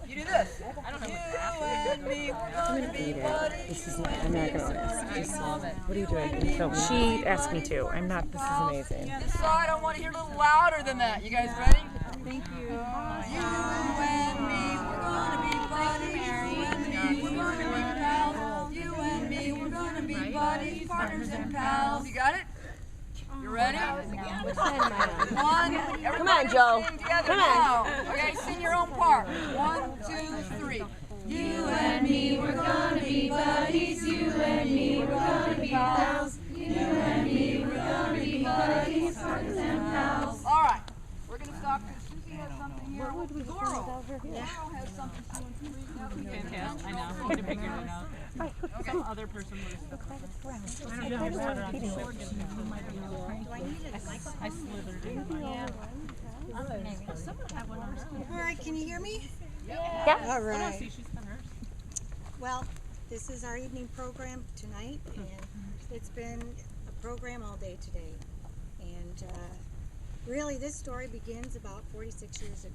You do this. I don't know. You and me, we're gonna be buddies. This is, I'm not gonna. What are you doing? She asked me to. I'm not. This is amazing. This side, I want to hear a little louder than that. You guys ready? Thank you. You and me, we're gonna be buddies. You and me, we're gonna be pals. You and me, we're gonna be buddies, partners and pals. You got it? You ready? Which side am I on? One. Come on, Joe. Come on. Okay, sing your own part. 1, 2, 3. You and me, we're gonna be buddies. You and me, we're gonna be pals. You and me, we're gonna be buddies, partners and pals. All right, we're gonna stop because Susie has something here. Goro has something too. I know. I could have figured it out. Some other person would have. I don't know. I slithered in. Yeah. Someone had one on. All right, can you hear me? Yeah. All I don't right. see she's been hers. Well, this is our evening program tonight, and it's been a program all day today. And really, this story begins about 46 years ago.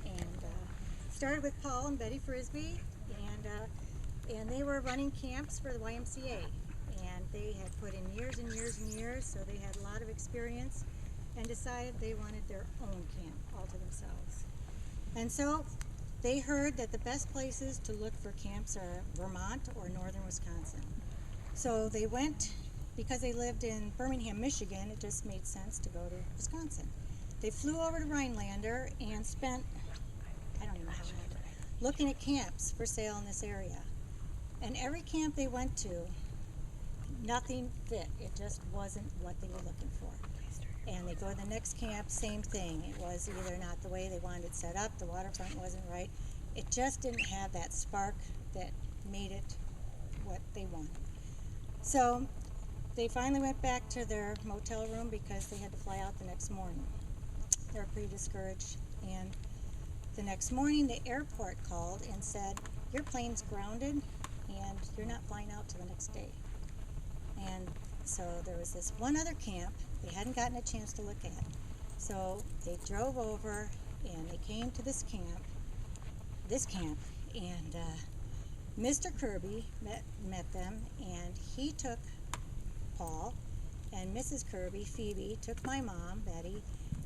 And started with Paul and Betty Frisbee, and they were running camps for the YMCA. And they had put in years and years and years, so they had a lot of experience, and decided they wanted their own camp all to themselves. And so they heard that the best places to look for camps are Vermont or northern Wisconsin. So they went, because they lived in Birmingham, Michigan, it just made sense to go to Wisconsin. They flew over to Rhinelander and spent, I don't even know how long, looking at camps for sale in this area. And every camp they went to, nothing fit. It just wasn't what they were looking for. And they go to the next camp, same thing. It was either not the way they wanted it set up, the waterfront wasn't right. It just didn't have that spark that made it what they wanted. So they finally went back to their motel room because they had to fly out the next morning. They were pretty discouraged. And the next morning the airport called and said, your plane's grounded and you're not flying out till the next day. And so there was this one other camp they hadn't gotten a chance to look at. So they drove over and they came to this camp, and Mr. Kirby met them, and he took Paul, and Mrs. Kirby, Phoebe, took my mom, Betty,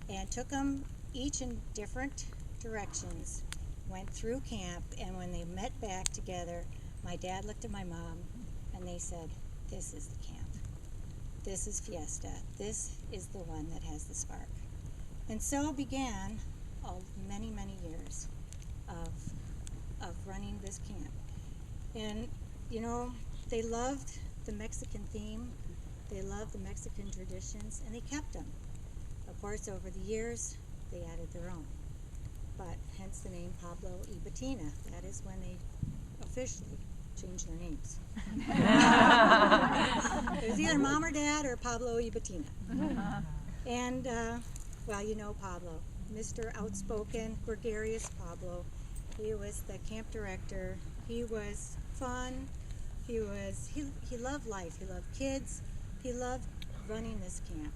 and took them each in different directions, went through camp, and when they met back together, my dad looked at my mom and they said, this is the camp. This is Fiesta. This is the one that has the spark. And so began many, many years of running this camp. And, you know, they loved the Mexican theme. They loved the Mexican traditions, and they kept them. Of course, over the years, they added their own. But hence the name Pablo y Betina. That is when they officially changed their names. It was either mom or dad or Pablo y Betina. And, well, you know Pablo, Mr. Outspoken, gregarious Pablo. He was the camp director. He was fun. He loved life. He loved kids. He loved running this camp.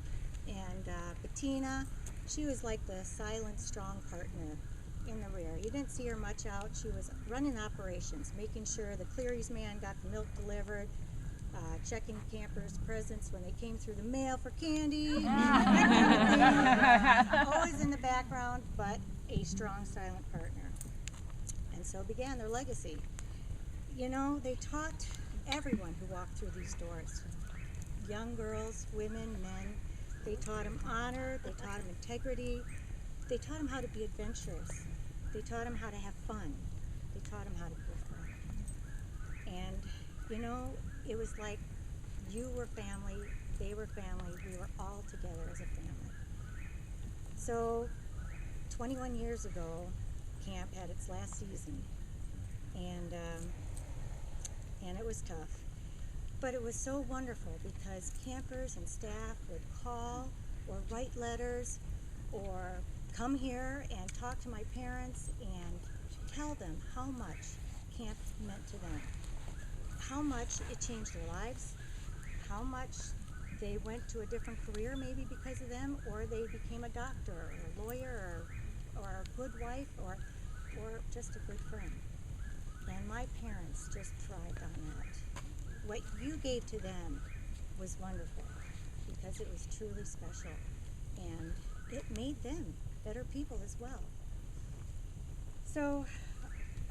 And Betina, she was like the silent, strong partner in the rear. You didn't see her much out. She was running operations, making sure the Cleary's man got the milk delivered, checking campers' presents when they came through the mail for candy. Always in the background, but a strong, silent partner. And so began their legacy. You know, they taught everyone who walked through these doors, young girls, women, men. They taught them honor, they taught them integrity, they taught them how to be adventurous, they taught them how to have fun, they taught them how to perform. And, you know, it was like you were family, they were family, we were all together as a family. So, 21 years ago, camp had its last season, and it was tough. But it was so wonderful because campers and staff would call or write letters or come here and talk to my parents and tell them how much camp meant to them, how much it changed their lives, how much they went to a different career maybe because of them, or they became a doctor or a lawyer or a good wife, or or just a good friend. And my parents just thrived on that. What you gave to them was wonderful because it was truly special, and it made them better people as well. So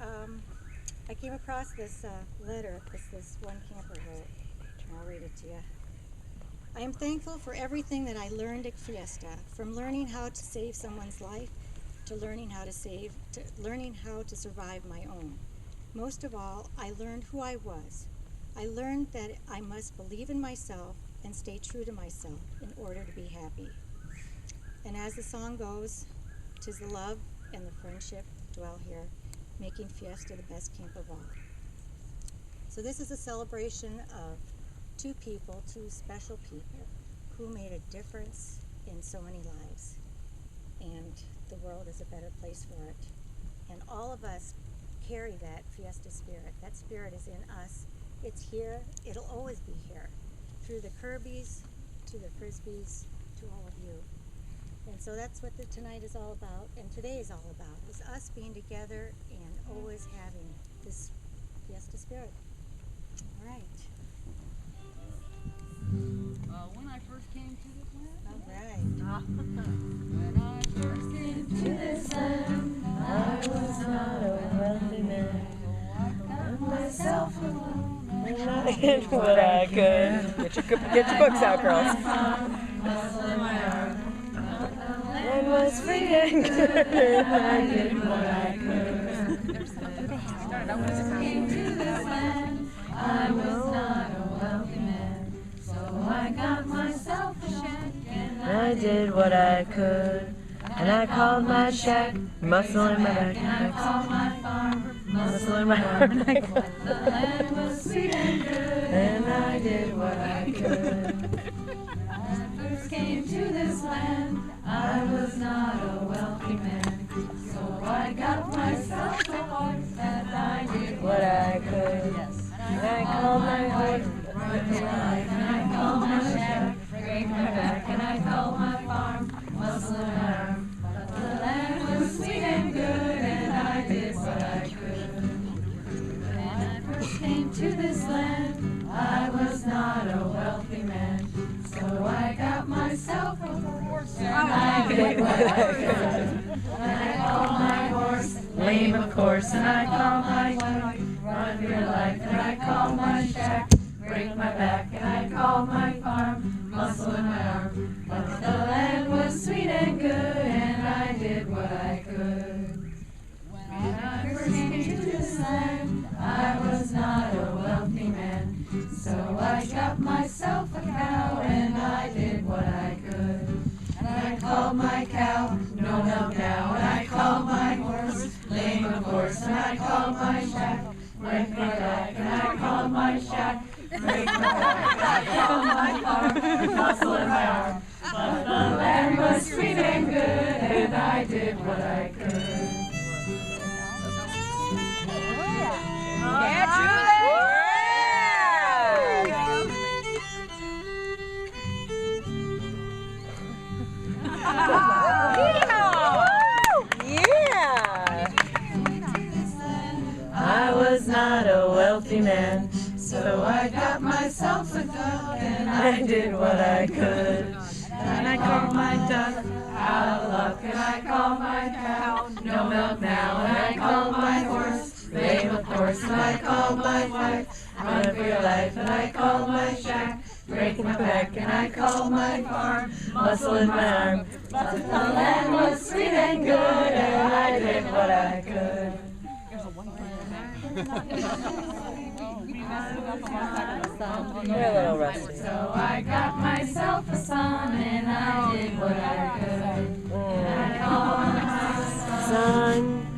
I came across this letter this one camper wrote, and I'll read it to you. I am thankful for everything that I learned at Fiesta, from learning how to save someone's life to learning how to survive my own. Most of all, I learned who I was. I learned that I must believe in myself and stay true to myself in order to be happy. And as the song goes, 'tis the love and the friendship dwell here, making Fiesta the best camp of all. So this is a celebration of two people, two special people, who made a difference in so many lives. And the world is a better place for it. And all of us carry that Fiesta spirit. That spirit is in us. It's here. It'll always be here. Through the Kirby's, to the Frisbees, to all of you. And so that's what tonight is all about, and today is all about, is us being together and always having this Fiesta spirit. All right. When I first came to this land. All right. When I first came to this land, I was not a wealthy man. So I got myself alone. And I did what I could. Get your books out, girls. One was free and good, and I did what I could. Started out when I came to this land, I was not a wealthy man. So I got myself a shack and I did what I could, and I called my shack muscle in my back. I called my farm Muscle in my heart. The land was sweet and good, And I did what I could. When I first came to this land, I was not a wealthy man. So I got myself a horse and I did What I could. And I called my horse. and I called my shack, break my back, and I called my farm, muscle and arm. But the land was sweet and good, and I did what I could. When I first came to this land, I was not a wealthy man. So I got myself a horse, and I did what I could. And I called my horse, lame of course, and I called my wife, run for your life, and I called my shack, break my back, and I called my farm, muscle in my arm. But the land was sweet and good, and I did what I could. When I first came to this land, I was not a wealthy man. So I got myself a cow, and I did what I could. And I called my cow, no milk now, and I called my horse, lame of course, and I called my shack, break my back, and I called my shack, break my back, and I called my farm, muscle in my arm. But the land was sweet and good, and I did what I could. I was not a wealthy man, So I got myself a duck, and I did what I could. And I called my duck out of luck, and I called my cow, no milk now, and I called my horse, lame of course, and I called my wife, run for your life, and I called my shack, break my back, and I called my farm, muscle in my arm. But the land was sweet and good, and I did what I could. You're a little rusty. So I got myself a son, and I did what I could. And I called my son. Son.